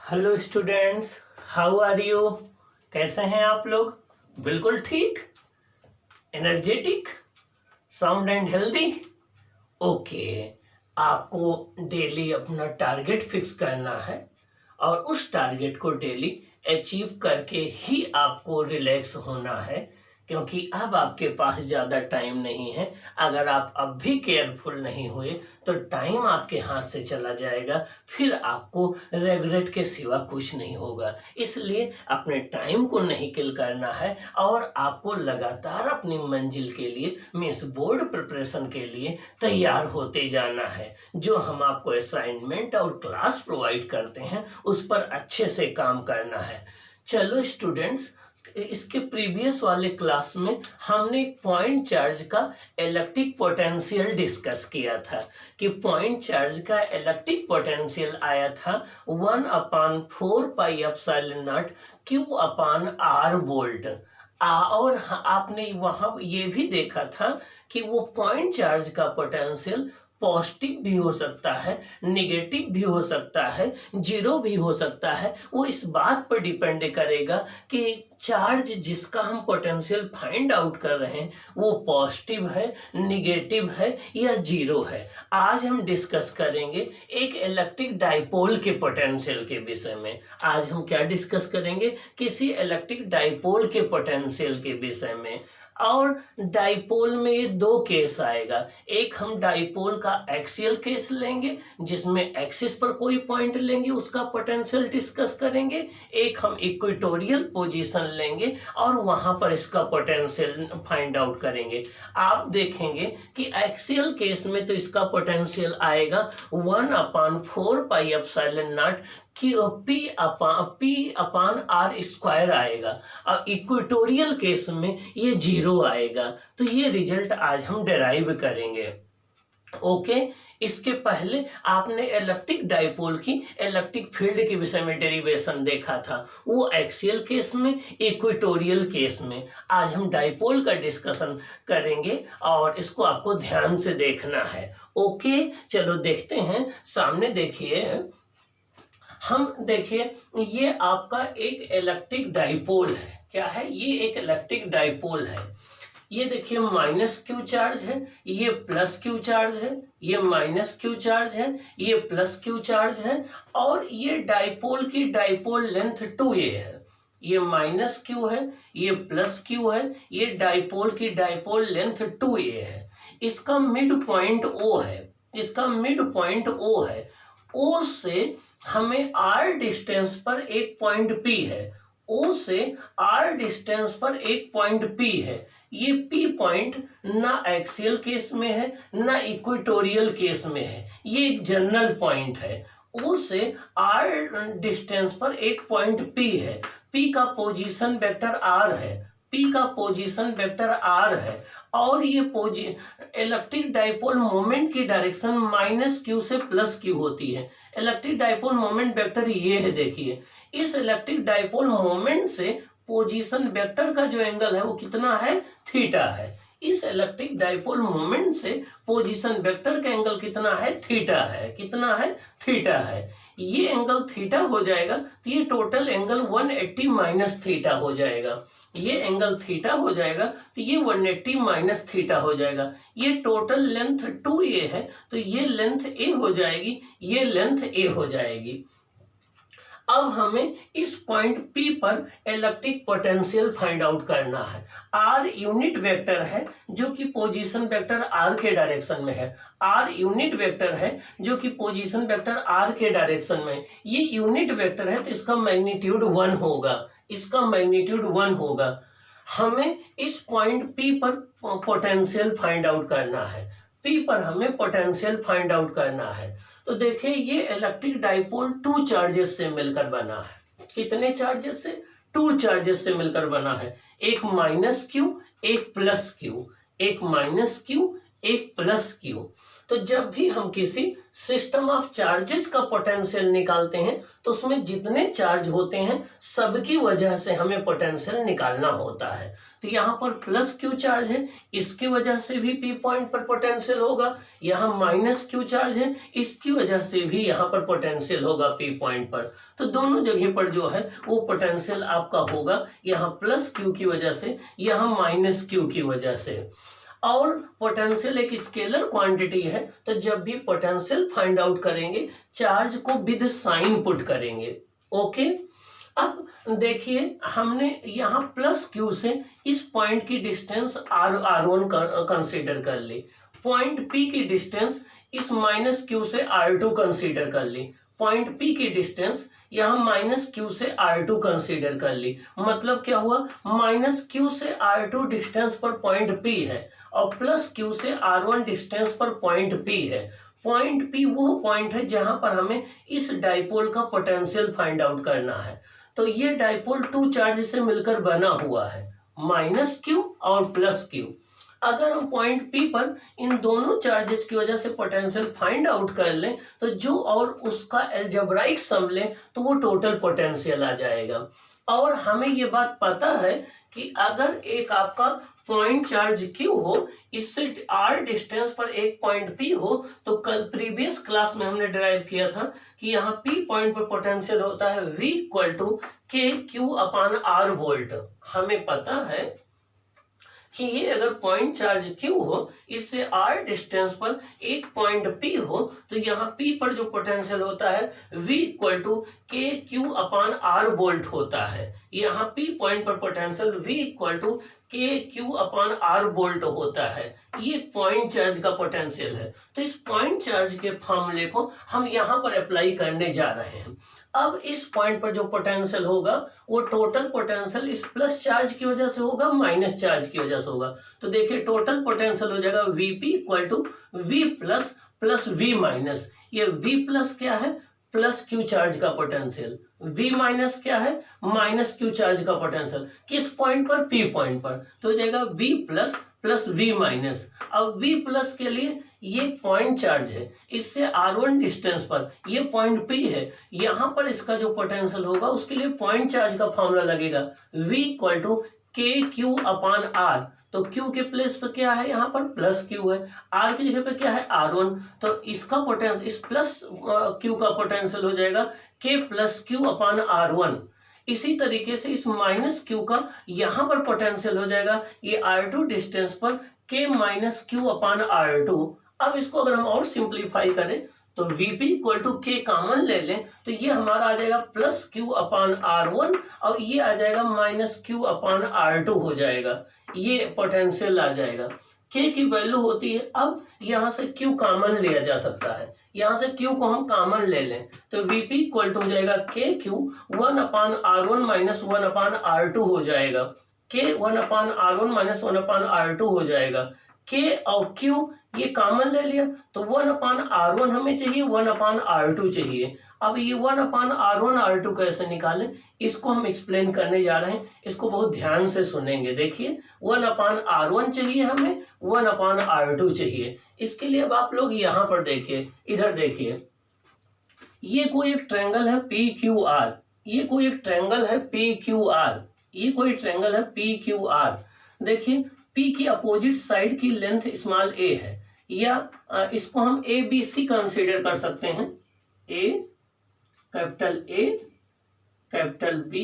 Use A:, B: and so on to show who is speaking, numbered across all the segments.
A: Hello students, how are you? कैसे हैं आप लोग? बिल्कुल ठीक, energetic, sound and healthy. Okay, आपको डेली अपना टारगेट फिक्स करना है और उस टारगेट को डेली अचीव करके ही आपको रिलैक्स होना है, क्योंकि अब आपके पास ज़्यादा टाइम नहीं है। अगर आप अब भी केयरफुल नहीं हुए तो टाइम आपके हाथ से चला जाएगा, फिर आपको रेग्रेट के सिवा कुछ नहीं होगा। इसलिए अपने टाइम को नहीं किल करना है और आपको लगातार अपनी मंजिल के लिए, मीन्स बोर्ड प्रिपरेशन के लिए तैयार होते जाना है। जो हम आपको असाइनमेंट और क्लास प्रोवाइड करते हैं उस पर अच्छे से काम करना है। चलो स्टूडेंट्स, इसके प्रीवियस वाले क्लास में हमने एक पॉइंट चार्ज का इलेक्ट्रिक पोटेंशियल डिस्कस किया था कि पॉइंट चार्ज का इलेक्ट्रिक पोटेंशियल आया था 1/4πε0 Q/R वोल्ट। और आपने वहां ये भी देखा था कि वो पॉइंट चार्ज का पोटेंशियल पॉजिटिव भी हो सकता है, नेगेटिव भी हो सकता है, जीरो भी हो सकता है। वो इस बात पर डिपेंड करेगा कि चार्ज जिसका हम पोटेंशियल फाइंड आउट कर रहे हैं वो पॉजिटिव है, नेगेटिव है या जीरो है। आज हम डिस्कस करेंगे एक इलेक्ट्रिक डाइपोल के पोटेंशियल के विषय में। आज हम क्या डिस्कस करेंगे? किसी इलेक्ट्रिक डाइपोल के पोटेंशियल के विषय में। और डाइपोल में ये दो केस आएगा। एक हम डाइपोल का एक्सियल केस लेंगे जिसमें एक्सिस पर कोई पॉइंट लेंगे, उसका पोटेंशियल डिस्कस करेंगे। एक हम इक्वेटोरियल पोजीशन लेंगे और वहां पर इसका पोटेंशियल फाइंड आउट करेंगे। आप देखेंगे कि एक्सियल केस में तो इसका पोटेंशियल आएगा 1/4πε0 कि P/R² आएगा और इक्वेटोरियल केस में ये जीरो आएगा। तो ये रिजल्ट आज हम डेराइव करेंगे। ओके, इसके पहले आपने इलेक्ट्रिक डाइपोल की इलेक्ट्रिक फील्ड के विषय में डेरिवेशन देखा था, वो एक्सियल केस में, इक्वेटोरियल केस में। आज हम डाइपोल का डिस्कशन करेंगे और इसको आपको ध्यान से देखना है। ओके, चलो देखते हैं। सामने देखिए, हम देखिए ये आपका एक इलेक्ट्रिक डाइपोल है। क्या है ये? एक इलेक्ट्रिक डाइपोल है। ये देखिए माइनस क्यू चार्ज है, ये प्लस क्यू चार्ज है, ये माइनस क्यू चार्ज है, ये प्लस क्यू चार्ज है और ये डाइपोल की डाइपोल लेंथ 2a है। ये माइनस क्यू है, ये प्लस क्यू है, ये डाइपोल की डाइपोल लेंथ 2a है। इसका मिड पॉइंट O है, इसका मिड पॉइंट O है। O से हमें R डिस्टेंस पर एक पॉइंट P है, O से R डिस्टेंस पर एक पॉइंट P है। ये P पॉइंट ना एक्सियल केस में है ना इक्वेटोरियल केस में है, ये एक जनरल पॉइंट है। O से R डिस्टेंस पर एक पॉइंट P है। P का पोजीशन वेक्टर R है, P का पोजीशन वेक्टर R है और ये इलेक्ट्रिक डाइपोल मोमेंट की डायरेक्शन माइनस क्यू से प्लस क्यू होती है। इलेक्ट्रिक डाइपोल मोमेंट वेक्टर ये है, देखिए इस इलेक्ट्रिक डाइपोल मोमेंट से पोजीशन वेक्टर का जो एंगल है वो कितना है? थीटा है। इस इलेक्ट्रिक डाइपोल मोमेंट से पोजीशन वेक्टर का एंगल कितना है? थीटा है। कितना है? थीटा है। ये एंगल थीटा हो जाएगा तो ये टोटल एंगल 180 माइनस थीटा हो जाएगा। ये एंगल थीटा हो जाएगा तो ये 180 माइनस थीटा हो जाएगा। ये टोटल लेंथ 2a है तो ये लेंथ a हो जाएगी, ये लेंथ a हो जाएगी। अब हमें इस पॉइंट P पर इलेक्ट्रिक पोटेंशियल फाइंड आउट करना है। R यूनिट वेक्टर है जो कि पोजीशन वेक्टर R के डायरेक्शन में है। R यूनिट वेक्टर है जो कि पोजीशन वेक्टर R के डायरेक्शन में। ये यूनिट वेक्टर है तो इसका मैग्नीट्यूड 1 होगा, इसका मैग्नीट्यूड 1 होगा। हमें इस पॉइंट P पर पोटेंशियल फाइंड आउट करना है। P पर हमें पोटेंशियल फाइंड आउट करना है। तो देखिए ये इलेक्ट्रिक डाइपोल 2 चार्जेस से मिलकर बना है। कितने चार्जेस से? 2 चार्जेस से मिलकर बना है। एक माइनस क्यू, एक प्लस क्यू, एक माइनस क्यू, एक प्लस क्यू। तो जब भी हम किसी सिस्टम ऑफ चार्जेस का पोटेंशियल निकालते हैं तो उसमें जितने चार्ज होते हैं सबकी वजह से हमें पोटेंशियल निकालना होता है। तो यहाँ पर प्लस क्यू चार्ज है, इसकी वजह से भी पी पॉइंट पर पोटेंशियल होगा। यहाँ माइनस क्यू चार्ज है, इसकी वजह से भी यहाँ पर पोटेंशियल होगा पी पॉइंट पर। तो दोनों जगह पर जो है वो पोटेंशियल आपका होगा, यहाँ प्लस क्यू की वजह से, यहाँ माइनस क्यू की वजह से। और पोटेंशियल एक स्केलर क्वांटिटी है, तो जब भी पोटेंशियल फाइंड आउट करेंगे चार्ज को विद साइन पुट करेंगे। ओके, अब देखिए हमने यहाँ प्लस क्यू से इस पॉइंट की डिस्टेंस R1 कंसीडर कर ली, पॉइंट P की डिस्टेंस इस माइनस क्यू से R2 कंसीडर कर ली, पॉइंट P की डिस्टेंस यहाँ माइनस क्यू से R2 कंसीडर कर ली। मतलब क्या हुआ, माइनस क्यू से R2 डिस्टेंस पर पॉइंट P है और प्लस क्यू से R1 डिस्टेंस पर पॉइंट P है। पॉइंट P वो पॉइंट है जहां पर हमें इस डाइपोल का पोटेंशियल फाइंड आउट करना है। तो ये डाइपोल 2 चार्ज से मिलकर बना हुआ है, माइनस क्यू और प्लस क्यू। अगर हम पॉइंट P पर इन दोनों चार्जेस की वजह से पोटेंशियल फाइंड आउट कर लें तो जो और उसका अलजेब्राइक सम लें तो वो टोटल पोटेंशियल आ जाएगा। और हमें ये बात पता है कि अगर एक आपका पॉइंट चार्ज Q हो, इससे R डिस्टेंस पर एक पॉइंट P हो, तो कल प्रीवियस क्लास में हमने डिराइव किया था कि यहाँ P पॉइंट पर पोटेंशियल होता है V equal to KQ/R volt. हमें पता है कि ये अगर पॉइंट चार्ज Q हो, इससे R डिस्टेंस पर एक पॉइंट P हो, तो यहाँ P पर जो पोटेंशियल होता है V equal to KQ/R volt होता है। यहाँ P पॉइंट पर potential V equal to KQ/R volt होता है। ये पॉइंट चार्ज का पोटेंशियल है। तो इस पॉइंट चार्ज के फॉर्मूले को हम यहाँ पर अप्लाई करने जा रहे हैं। अब इस पॉइंट पर जो पोटेंशियल होगा वो टोटल पोटेंशियल इस प्लस चार्ज की वजह से होगा, माइनस चार्ज की वजह से होगा। तो देखिए टोटल पोटेंशियल हो जाएगा Vp equal to V plus plus V minus. ये V प्लस क्या है, प्लस क्यू चार्ज का पोटेंशियल, V माइनस क्या है, माइनस क्यू चार्ज का पोटेंशियल। किस पॉइंट पर, P पॉइंट पर। तो हो जाएगा V plus plus V minus. अब V प्लस के लिए ये पॉइंट चार्ज है, इससे R1 डिस्टेंस पर ये पॉइंट P है, यहाँ पर इसका जो पोटेंशियल होगा उसके लिए पॉइंट चार्ज का फॉर्मूला लगेगा V इक्वल टू KQ/R। तो Q के प्लेस पर क्या है, यहाँ पर प्लस Q है, R की जगह पे क्या है R1। तो इसका पोटेंशियल, इस प्लस Q का पोटेंशियल हो जाएगा K प्लस Q/R1। इसी तरीके से इस माइनस Q का यहाँ पर पोटेंशियल हो जाएगा ये R2 डिस्टेंस पर K माइनस Q/R2। अब इसको अगर हम और सिंप्लीफाई करें तो Vp equal to K common ले लें तो ये हमारा आ जाएगा प्लस Q/R1 और ये आ जाएगा माइनस Q/R2 हो जाएगा। ये पोटेंशियल आ जाएगा। K की वैल्यू होती है, अब यहाँ से Q कॉमन लिया जा सकता है, यहाँ से Q को हम कॉमन ले लें तो Vp इक्वल टू हो जाएगा KQ 1/R1 माइनस 1/R2 हो जाएगा। K 1/R1 माइनस 1/R2 हो जाएगा। K और Q ये कॉमन ले लिया तो 1/R1 हमें चाहिए, 1/R2 चाहिए। अब ये 1/R1 R2 कैसे निकालें, इसको हम एक्सप्लेन करने जा रहे हैं। इसको बहुत ध्यान से सुनेंगे। देखिए 1/R1 चाहिए हमें, 1/R2 चाहिए। इसके लिए अब आप लोग यहाँ पर देखिए, इधर देखिए, ये कोई एक ट्रायंगल है PQR, ये कोई एक ट्रायंगल है PQR, ये कोई ट्रायंगल है PQR। देखिए P की अपोजिट साइड की लेंथ स्मॉल a है, या इसको हम ABC कंसीडर कर सकते हैं। A, capital B,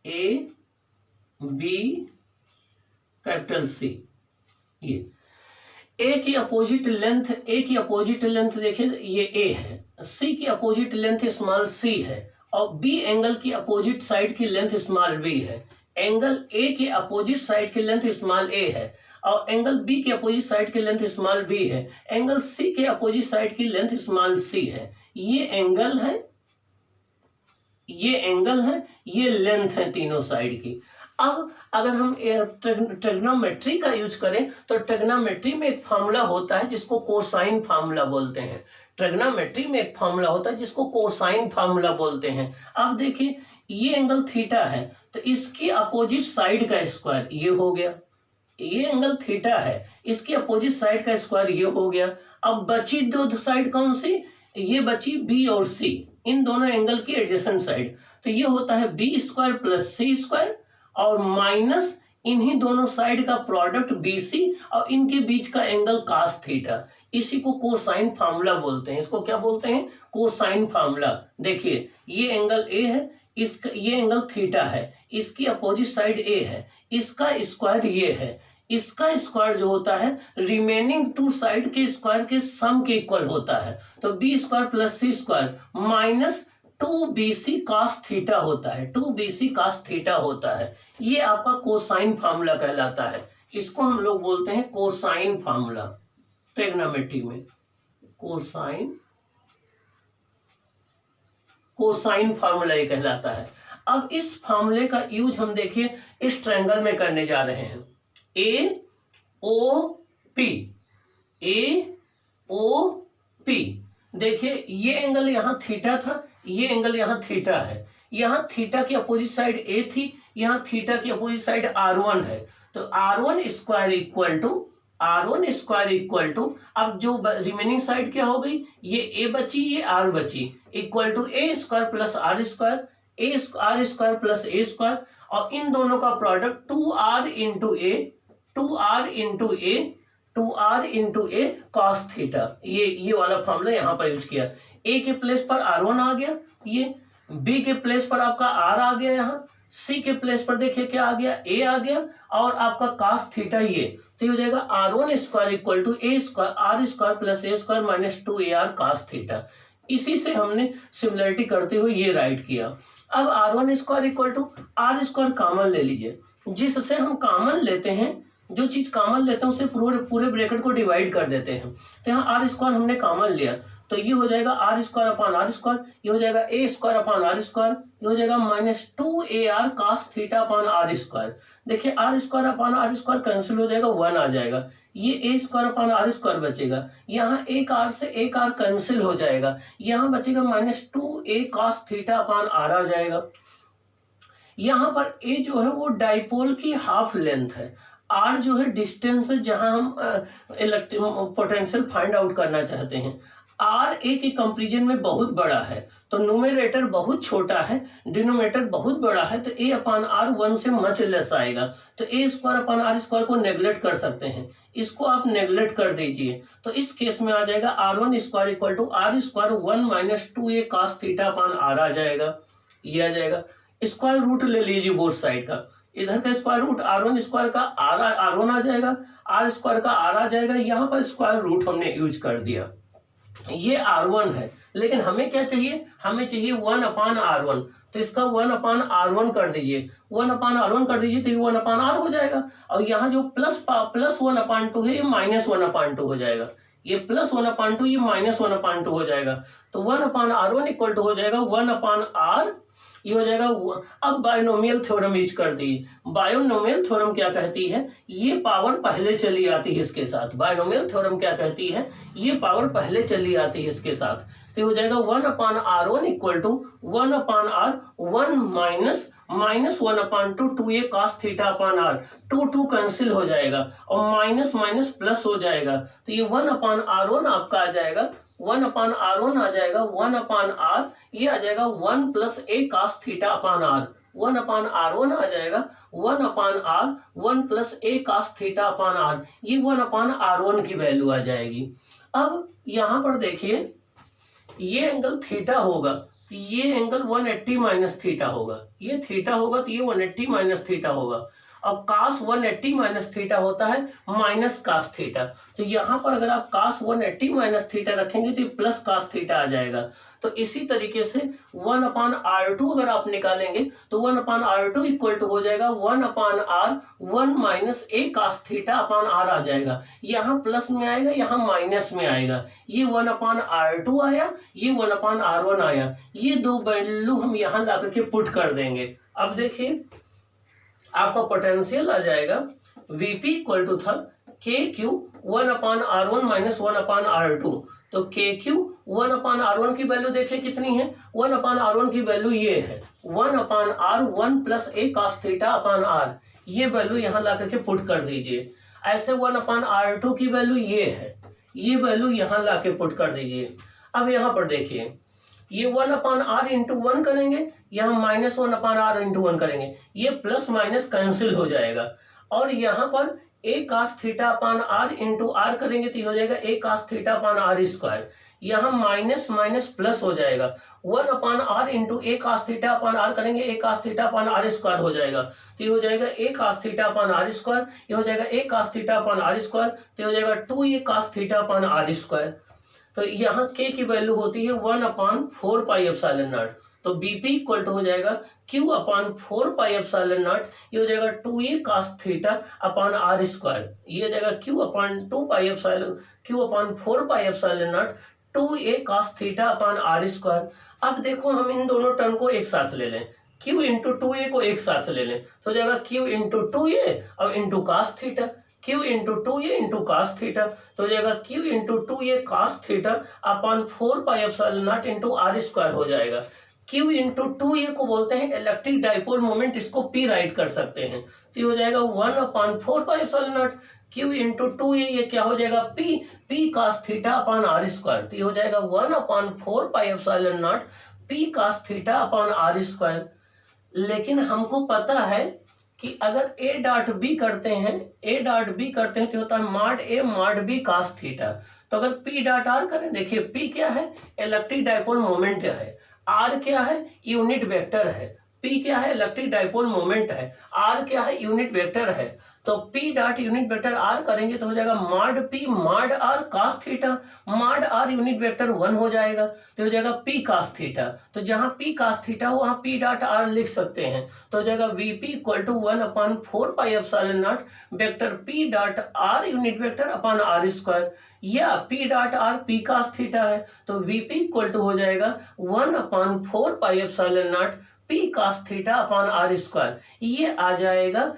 A: A, B, capital C। ये A की अपोजिट लेंथ देखिए ये A है, C की अपोजिट लेंथ स्मॉल c है और B एंगल की अपोजिट साइड की लेंथ स्मॉल b है। एंगल A के अपोजिट साइड की लेंथ स्मॉल a है और एंगल B के अपोजिट साइड की लेंथ स्मॉल b है। एंगल C के अपोजिट साइड की लेंथ स्मॉल c है। ये एंगल है, ये लेंथ है तीनों साइड की। अब अगर हम ट्रिग्नोमेट्री का यूज करें तो ट्रिग्नोमेट्री में एक फार्मूला होता है जिसको कोसाइन फार्मूला बोलते हैं। ट्रिग्नोमेट्री में एक फार्मूला होता है जिसको कोसाइन फार्मूला बोलते हैं। अब देखिए ये एंगल थीटा है तो इसकी अपोजिट साइड का स्क्वायर ये हो गया, ये एंगल थीटा है, इसके अपोजिट साइड का स्क्वायर ये हो गया। अब बची दो साइड कौन सी, ये बची बी और सी, इन दोनों एंगल की एडजेसेंट साइड। तो ये होता है B square plus c square और माइनस इन्हीं दोनों साइड का प्रोडक्ट बी सी और इनके बीच का एंगल कास थीटा। इसी को कोसाइन फार्मूला बोलते हैं। इसको क्या बोलते हैं, कोसाइन फार्मूला। देखिए ये एंगल ए है, इसका ये एंगल थीटा है, इसकी अपोजिट साइड ए है, इसका स्क्वायर ये है, इसका स्क्वायर जो होता है रिमेनिंग टू साइड के स्क्वायर के सम के इक्वल होता है। तो b square plus c square minus 2bc cos theta होता है, 2bc cos थीटा होता है। ये आपका कोसाइन फार्मूला कहलाता है। इसको हम लोग बोलते हैं कोसाइन फार्मूला ट्रिग्नोमेट्री में, कोसाइन फार्मूला ये कहलाता है। अब इस फार्मूले का यूज हम देखिए इस ट्रायंगल में करने जा रहे हैं, AOP। देखिए ये एंगल यहाँ थीटा था, ये एंगल यहाँ थीटा है, यहाँ थीटा की अपोजिट साइड ए थी, यहाँ थीटा की अपोजिट साइड R1 है। तो R1 स्क्वायर इक्वल टू अब जो रिमेनिंग साइड क्या हो गई, ये ए बची ये आर बची, equal to A square plus R square, R square plus A square और इन दोनों का product 2r into A cos theta. ये वाला फॉर्मूला यहाँ पर यूज किया। ए के प्लेस पर R1 आ गया, ये बी के प्लेस पर आपका R आ गया, यहाँ सी के प्लेस पर देखिए क्या आ गया, ए आ गया और आपका कॉस थीटा ये। तो ये हो जाएगा R1 square equal to A square R square plus A square minus 2ar cos theta. इसी से हमने सिमिलरिटी करते हुए ये राइट किया। अब R1 square equal to are square common ले लीजिए, जिससे हम कॉमन लेते हैं, जो चीज कॉमन लेते हैं उससे पूरे ब्रैकेट को डिवाइड कर देते हैं। तो यहाँ आर स्क्वायर हमने कॉमन लिया, तो ये हो जाएगा r square upon r square, ये हो जाएगा a square upon r square, ये हो जाएगा minus 2ar cos theta upon r square. देखिए r square upon r square cancel हो जाएगा, 1 आ जाएगा, ये a square upon r square बचेगा, यहाँ एक आर से एक आर कैंसिल हो जाएगा, यहाँ बचेगा minus 2a cos theta upon r आ जाएगा। यहाँ पर ए जो है वो डाइपोल की हाफ लेंथ है, आर जो है डिस्टेंस है जहां हम इलेक्ट्रिक पोटेंशियल फाइंड आउट करना चाहते हैं। आर ए के कंपेरिजन में बहुत बड़ा है, तो न्यूमरेटर बहुत छोटा है, डिनोमिनेटर बहुत बड़ा है, तो ए अपॉन आर 1 से मच लेस आएगा। तो ए स्क्वायर अपॉन आर स्क्वायर को नेग्लेक्ट कर सकते हैं, इसको आप नेग्लेक्ट कर दीजिए। तो इस केस में आ जाएगा R1 square equal to are square 1 minus 2a cos theta upon r आ जाएगा, ये आ जाएगा। स्क्वायर रूट ले लीजिए बोथ साइड का, इधर का स्क्वायर रूट R1 स्क्वायर का R1 आ जाएगा, आर स्क्वायर का R आ जाएगा, यहाँ पर स्क्वायर रूट हमने यूज कर दिया। ये R1 है, लेकिन हमें क्या चाहिए, हमें चाहिए 1 अपान R1, तो इसका 1 अपान R1 कर दीजिए, 1 अपान R1 कर दीजिए तो ये 1 अपान R हो जाएगा। और यहाँ जो प्लस 1 अपान 2 है ये माइनस 1 अपान 2 हो जाएगा, ये प्लस 1 अपान 2 ये माइनस 1 अपान 2 हो जाएगा। तो 1 अपान R1 इक्वल टू हो जाएगा 1 अपान R, ये हो जाएगा। अब बायनोमियल थ्योरम यूज कर दी। बायनोमियल थ्योरम क्या कहती है, ये पावर पहले चली आती है इसके साथ। बायनोमियल थ्योरम क्या कहती है, ये पावर पहले चली आती है इसके साथ। तो हो जाएगा 1 upon R1 equal to 1 upon R 1 minus 1 upon 2a cos theta upon R, 2 cancel हो जाएगा और माइनस माइनस प्लस हो जाएगा। तो ये 1 अपान R1 आपका आ जाएगा, 1 अपान R1 आ जाएगा 1 अपान R, ये आ जाएगा 1 plus a cos theta upon R। 1 upon R1 आ जाएगा 1 upon R 1 plus a cos theta upon R, ये 1 अपान R1 की वैल्यू आ जाएगी। अब यहाँ पर देखिए ये एंगल थीटा होगा तो ये एंगल 180 माइनस थीटा होगा, ये थीटा होगा तो ये 180 माइनस थीटा होगा। और cos 180 माइनस थीटा होता है माइनस cos थीटा, तो यहाँ पर अगर आप cos 180 माइनस थीटा रखेंगे तो प्लस cos थीटा आ जाएगा। तो इसी तरीके से 1 अपान R2 अगर आप निकालेंगे तो 1 अपान R2 इक्वल टू हो जाएगा 1 upon R 1 minus a cos theta upon R आ जाएगा। यहाँ प्लस में आएगा, यहाँ माइनस में आएगा, ये 1 अपान R2 आया, ये 1 अपान R1 आया, ये दो वैल्यू हम यहाँ ला करके पुट कर देंगे। अब देखिए आपका पोटेंशियल आ जाएगा Vp इक्वल टू था KQ 1 अपान R1 माइनस 1 अपान R2। तो KQ 1 अपान R1 की वैल्यू देखिए कितनी है, 1 अपान R1 की वैल्यू ये है 1 upon R 1 plus a cos theta upon R, ये वैल्यू यहाँ ला करके पुट कर दीजिए। ऐसे 1/r2 की वैल्यू ये है, ये वैल्यू यहाँ ला के पुट कर दीजिए। अब यहाँ पर देखिए, ये 1/r इंटू 1 करेंगे, यहाँ -1/r इंटू 1 करेंगे, ये प्लस माइनस कैंसिल हो जाएगा। और यहाँ पर a cos theta upon r into r करेंगे तो ये हो जाएगा a cos theta upon r square. यहाँ माइनस माइनस प्लस हो जाएगा, 1/r into a cos theta upon r करेंगे, a cos theta upon r square हो जाएगा। तो ये हो जाएगा a cos theta upon r square, ये हो जाएगा a cos theta upon r square, तो ये हो जाएगा 2a cos theta upon r square. तो यहाँ k की वैल्यू होती है 1/4πε0। तो बीपी इक्वल टू हो जाएगा q/4πε0, ये हो जाएगा 2a cos theta upon r square, ये हो जाएगा q/4πε0 2a cos theta upon r square. अब देखो हम इन दोनों टर्म को एक साथ ले लें, q इंटू 2a को एक साथ ले लें तो हो जाएगा q इंटू 2a और into cos theta, q into 2a into cos theta, तो हो जाएगा q into 2a cos theta upon 4πε0 into r square हो जाएगा। q इंटू 2a को बोलते हैं इलेक्ट्रिक डाइपोल मोमेंट, इसको p राइट कर सकते हैं। तो ये हो जाएगा 1/4πε0 q इंटू 2a, ये क्या हो जाएगा p cos theta upon r square. तो ये हो जाएगा 1/4πε0 p cos theta upon r square. लेकिन हमको पता है कि अगर a डॉट b करते हैं तो होता है mod a mod b cos theta. तो अगर p डॉट r करें, देखिए p क्या है, इलेक्ट्रिक डाइपोल मोमेंट है, r क्या है, यूनिट वेक्टर है, p क्या है, इलेक्ट्रिक डाइपोल मोमेंट है, r क्या है, यूनिट वेक्टर है। तो p dot unit vector r करेंगे तो हो जाएगा mod p mod r cos theta, mod r unit vector 1 हो जाएगा तो हो जाएगा p cos थीटा। तो जहां p cos थीटा हो वहां p डॉट r लिख सकते हैं, तो हो जाएगा vp equal to 1/4πε0 vector p dot r unit vector upon r square, या p dot r p cos theta है तो vp इक्वल टू हो जाएगा 1/4πε0 p cos theta upon r square. ये आ जाएगा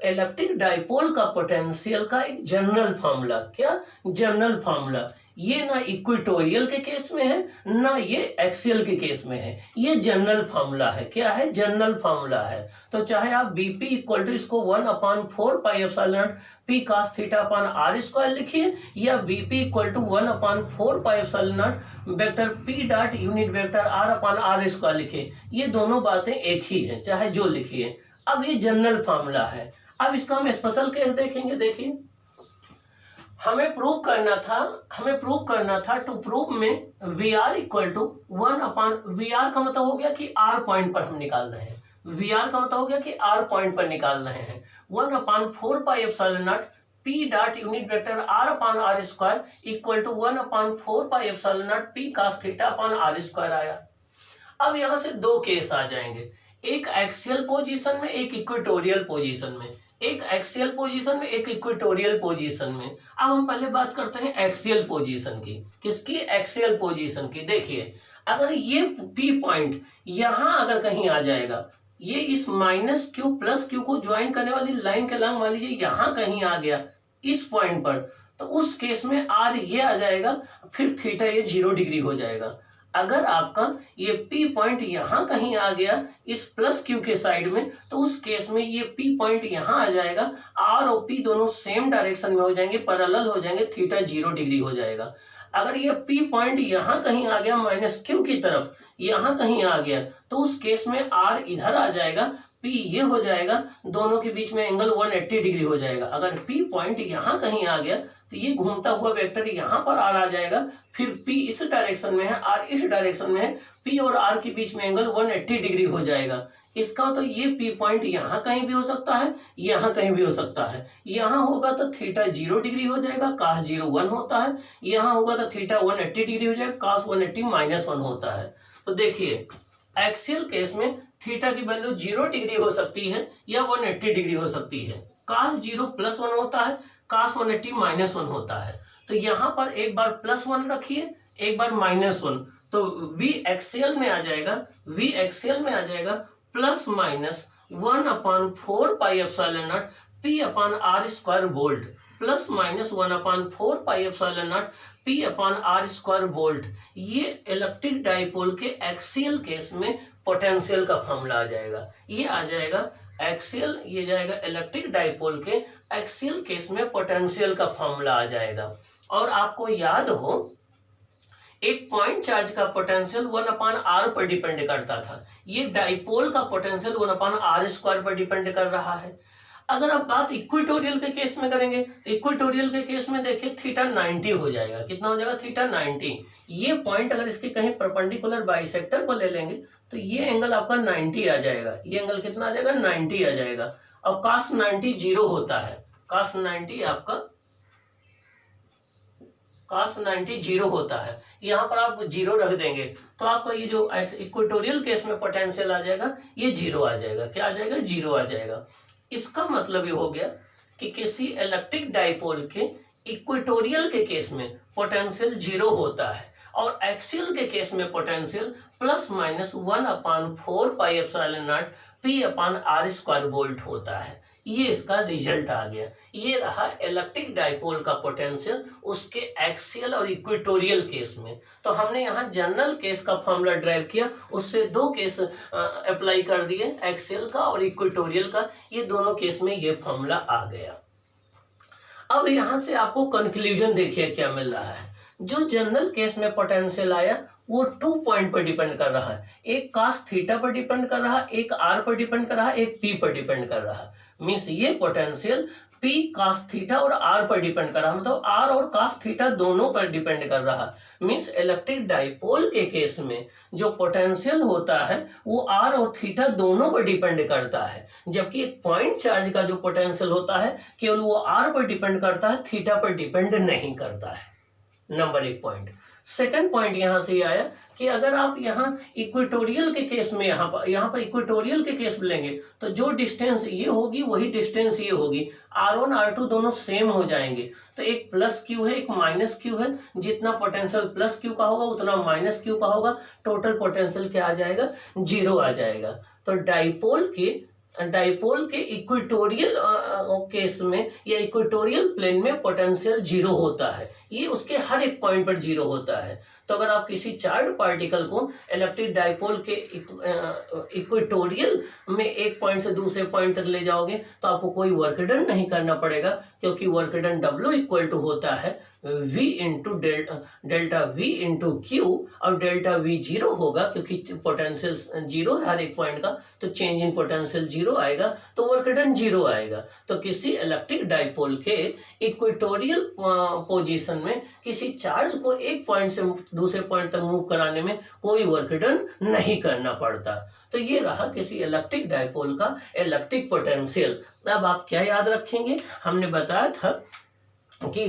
A: इलेक्ट्रिक डाइपोल का पोटेंशियल का एक जनरल फार्मूला। क्या जनरल फार्मूला? ये ना इक्वेटोरियल के केस में है ना ये एक्सियल के केस में है, ये जनरल फार्मूला है। क्या है? जनरल फार्मूला है। तो चाहे आप बीपी इक्वल टू इसको 1/4πε0 p cos theta upon r square लिखिए, या v p equal to 1/4πε0 vector p dot unit vector r upon r square लिखिए, ये दोनों बातें एक ही है, चाहे जो लिखिए। अब ये जनरल फार्मूला है। अब इसका हम स्पेशल केस देखेंगे। देखिए, हमें प्रूव करना था टू प्रूव में VR इक्वल टू 1/, VR का मतलब हो गया कि R पॉइंट पर हम निकाल रहे हैं, VR का मतलब हो गया कि R पॉइंट पर निकाल रहे हैं। 1/4πε0 P dot unit vector R upon R square equal to 1/4πε0 P cos theta upon R square आया। अब यहां से दो केस आ जाएंगे, एक एक्सियल पोजीशन में, एक इक्वेटोरियल पोजीशन में, एक एक्सियल पोजीशन में, एक इक्वेटोरियल पोजीशन में। अब हम पहले बात करते हैं एक्सियल पोजीशन की। किसकी? एक्सियल पोजीशन की। देखिए, अगर ये P पॉइंट यहां अगर कहीं आ जाएगा, ये इस माइनस क्यू प्लस क्यू को ज्वाइन करने वाली लाइन के लंग मान लीजिए यहां कहीं आ गया इस पॉइंट पर, तो उस केस में R ये आ जाएगा, फिर थीटा ये 0 डिग्री हो जाएगा। अगर आपका ये P पॉइंट यहां कहीं आ गया इस प्लस क्यू के साइड में, तो उस केस में ये P पॉइंट यहां आ जाएगा, R और P दोनों सेम डायरेक्शन में हो जाएंगे, पैरेलल हो जाएंगे, थीटा 0 डिग्री हो जाएगा। अगर ये P पॉइंट यहां कहीं आ गया माइनस क्यू की तरफ, यहां कहीं आ गया, तो उस केस में R इधर आ जाएगा, P ये हो जाएगा, दोनों के बीच में एंगल 180 डिग्री हो जाएगा। अगर P पॉइंट यहां कहीं आ गया तो ये घूमता हुआ वेक्टर यहां पर R आ जाएगा, फिर P इस डायरेक्शन में है, R इस डायरेक्शन में है, P और R के बीच में एंगल 180 डिग्री हो जाएगा। इसका तो ये P पॉइंट यहाँ कहीं भी हो सकता है, यहाँ कहीं भी हो सकता है। यहाँ होगा तो थीटा 0 डिग्री हो जाएगा, cos 0 1 होता है। यहाँ होगा तो थीटा 180 डिग्री हो जाएगा, cos 180 -1 होता है। तो देखिए, एक्सियल केस में थीटा की वैल्यू 0 डिग्री हो सकती है या 180 डिग्री हो सकती है। cos 0 +1 होता है, cos 180 -1 होता है। तो यहाँ पर एक बार +1 रखिए, एक बार -1, तो V एक्सियल में आ जाएगा, V एक्सियल में आ जाएगा ±1/4πε0 P अपान R स्क्वायर वोल्ट, ±1/4πε0 P अपान R स्क्वायर वोल्ट। ये इलेक्ट्रिक डाइपोल के एक्सियल केस में पोटेंशियल का फॉर्मूला आ जाएगा। ये आ जाएगा एक्सियल, ये जाएगा इलेक्ट्रिक डाइपोल के एक्सियल केस में पोटेंशियल का फॉर्मूला आ जाएगा। और आपको याद हो एक पॉइंट चार्ज का पोटेंशियल 1/r पर डिपेंड करता था, ये डाइपोल का पोटेंशियल 1/r² पर डिपेंड कर रहा है। अगर आप बात इक्वेटोरियल के केस में करेंगे तो इक्वेटोरियल के केस में देखिए थीटा 90 हो जाएगा। कितना हो जाएगा? थीटा 90। ये पॉइंट अगर इसके कहीं परपेंडिकुलर बाइसेक्टर को ले लेंगे तो ये एंगल आपका 90 आ जाएगा। ये एंगल कितना आ जाएगा? 90 आ जाएगा। और cos 90 जीरो होता है। cos 90 आपका cos 90 जीरो होता है। यहाँ पर आप जीरो रख देंगे तो आपका ये जो इक्वेटोरियल केस में पोटेंशियल आ जाएगा ये जीरो आ जाएगा। क्या आ जाएगा? जीरो आ जाएगा। इसका मतलब ये हो गया कि किसी इलेक्ट्रिक डाइपोल के इक्वेटोरियल के केस में पोटेंशियल जीरो होता है और एक्सियल के केस में potential ±1/4 pi epsilon not P/r² volt होता है। ये इसका रिजल्ट आ गया। ये रहा इलेक्ट्रिक डाइपोल का पोटेंशियल उसके एक्सियल और इक्वेटोरियल केस में। तो हमने यहाँ जनरल केस का फॉर्मूला ड्राइव किया, उससे दो केस अप्लाई कर दिए, एक्सियल का और इक्वेटोरियल का। ये दोनों केस में ये फॉर्मूला आ गया। अब यहाँ से आपको कंक्लूजन देखिए क्या मिल रहा है। जो जनरल केस में पोटेंशियल आया वो 2 पॉइंट पर डिपेंड कर रहा है। एक cos थीटा पर डिपेंड कर रहा है, एक r पर डिपेंड कर रहा है, एक p पर डिपेंड कर रहा है। मीन्स ये पोटेंशियल p cos थीटा और r पर डिपेंड कर रहा है, मतलब r और cos थीटा दोनों पर डिपेंड कर रहा है। मीन्स इलेक्ट्रिक डाइपोल के केस में जो पोटेंशियल होता है वो r और थीटा दोनों पर डिपेंड करता है, जबकि एक पॉइंट चार्ज का जो पोटेंशियल होता है केवल वो r पर डिपेंड करता है, थीटा पर डिपेंड नहीं करता है। Number 1 point. सेकंड पॉइंट यहां से आया कि अगर आप यहाँ इक्वेटोरियल के केस में यहाँ पर इक्वेटोरियल के केस में लेंगे तो जो डिस्टेंस ये होगी वही डिस्टेंस ये होगी, R1 R2 दोनों सेम हो जाएंगे। तो एक प्लस क्यू है एक माइनस क्यू है, जितना पोटेंशियल प्लस क्यू का होगा उतना माइनस क्यू का होगा, टोटल पोटेंशियल क्या आ जाएगा? जीरो आ जाएगा। तो डाइपोल के इक्वेटोरियल केस में या इक्वेटोरियल प्लेन में पोटेंशियल जीरो होता है, ये उसके हर एक पॉइंट पर जीरो होता है। तो अगर आप किसी चार्ज पार्टिकल को इलेक्ट्रिक डाइपोल के इक्वेटोरियल में एक पॉइंट से दूसरे पॉइंट तक ले जाओगे तो आपको कोई वर्क डन नहीं करना पड़ेगा, क्योंकि work done W equal to होता है V into delta V into Q, और डेल्टा V जीरो होगा क्योंकि पोटेंशियल जीरो है हर एक पॉइंट का, तो चेंज इन पोटेंशियल जीरो आएगा तो वर्क डन जीरो आएगा। तो किसी इलेक्ट्रिक डाइपोल के इक्वेटोरियल पोजीशन में किसी चार्ज को एक पॉइंट से दूसरे पॉइंट तक मूव कराने में कोई वर्क डन नहीं करना पड़ता। तो ये रहा किसी इलेक्ट्रिक डाइपोल का इलेक्ट्रिक पोटेंशियल। अब आप क्या याद रखेंगे? हमने बताया था कि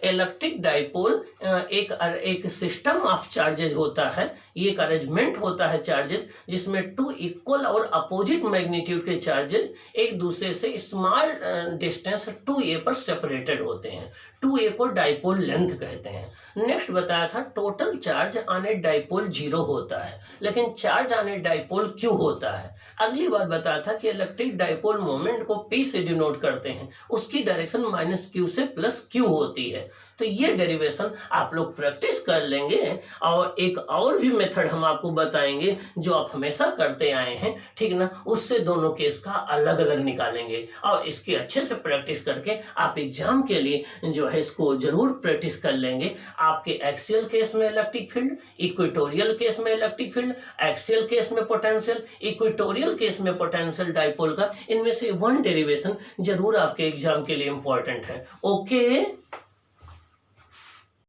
A: इलेक्ट्रिक डाइपोल एक सिस्टम ऑफ चार्जेस होता है, ये एक अरेंजमेंट होता है चार्जेस जिसमें 2 इक्वल और अपोजिट मैग्नीट्यूड के चार्जेस एक दूसरे से स्मॉल डिस्टेंस 2a पर सेपरेटेड होते हैं। 2a को डाइपोल लेंथ कहते हैं। नेक्स्ट बताया था total charge on a dipole zero होता है, लेकिन चार्ज ऑन ए डाइपोल क्यों होता है। अगली बात बताया था कि इलेक्ट्रिक डाइपोल मोमेंट को p से डिनोट करते हैं, उसकी डायरेक्शन -q से +q होती है। तो ये डेरिवेशन आप लोग प्रैक्टिस कर लेंगे, और एक और भी मेथड हम आपको बताएंगे जो आप हमेशा करते आए हैं, ठीक ना, उससे दोनों केस का अलग अलग निकालेंगे। और इसकी अच्छे से प्रैक्टिस करके आप एग्जाम के लिए जो है इसको जरूर प्रैक्टिस कर लेंगे। आपके एक्सियल केस में इलेक्ट्रिक फील्ड, इक्वेटोरियल केस में इलेक्ट्रिक फील्ड, एक्सियल केस में पोटेंशियल, इक्वेटोरियल केस में पोटेंशियल डाइपोल का, इनमें से 1 डेरिवेशन जरूर आपके एग्जाम के लिए इंपॉर्टेंट है। ओके।